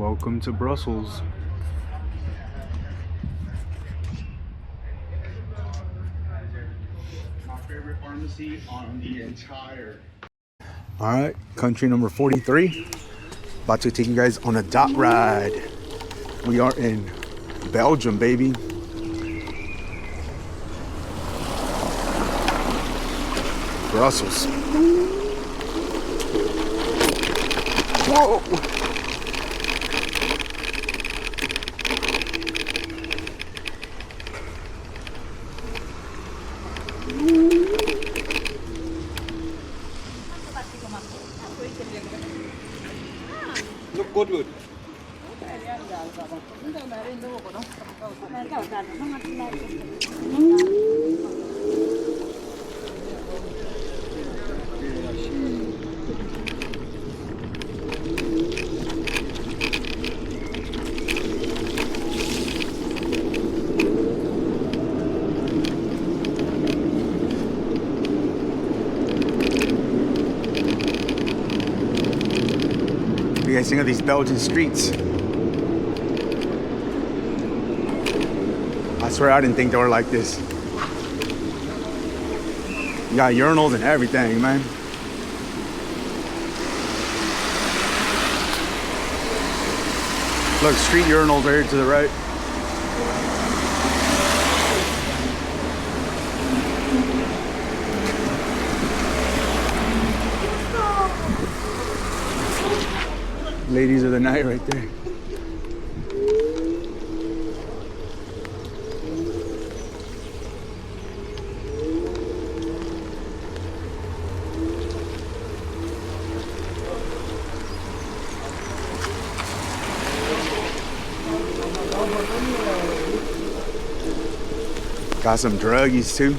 Welcome to Brussels. My favorite pharmacy on the entire. Alright, country number 43. About to take you guys on a dot ride. We are in Belgium, baby. Brussels. Whoa! Look good. What do you guys think of these Belgian streets? I swear I didn't think they were like this. You got urinals and everything, man. Look, street urinals right here to the right. Ladies of the night right there. Got some druggies too.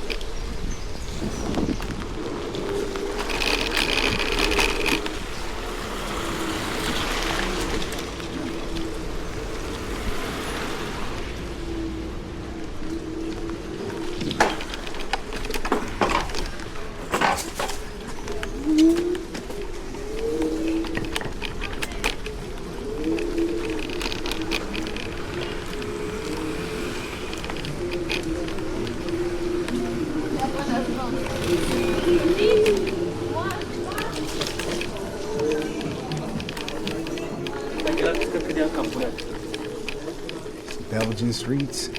Belgian streets.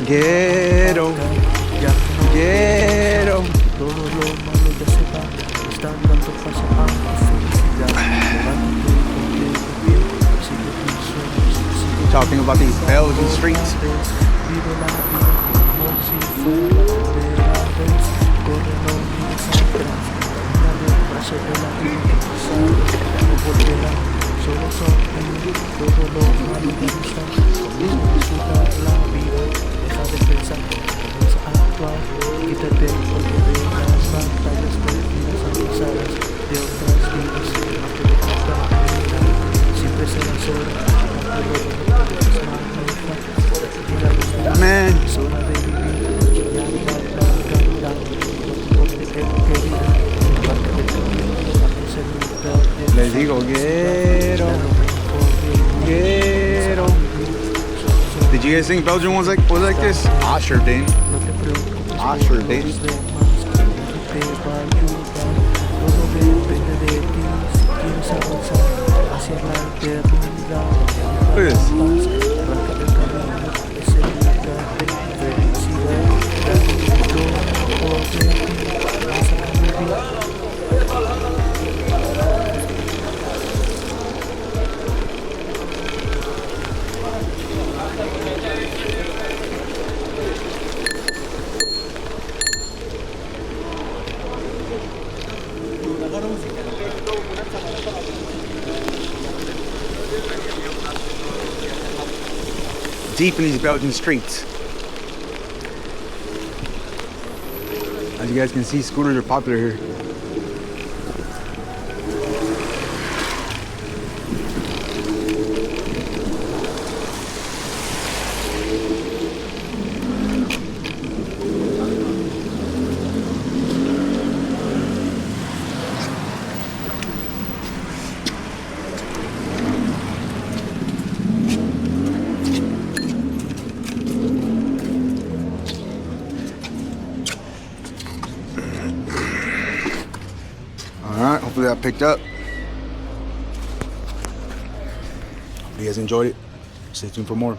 Ghetto, ghetto. Talking about these Belgian streets. Man, Ghetto. Ghetto. Did you guys think Belgium was like this? I sure did. I sure did. Look at this. Deep in these Belgian streets. As you guys can see, scooters are popular here. Alright, hopefully that picked up. Hope you guys enjoyed it. Stay tuned for more.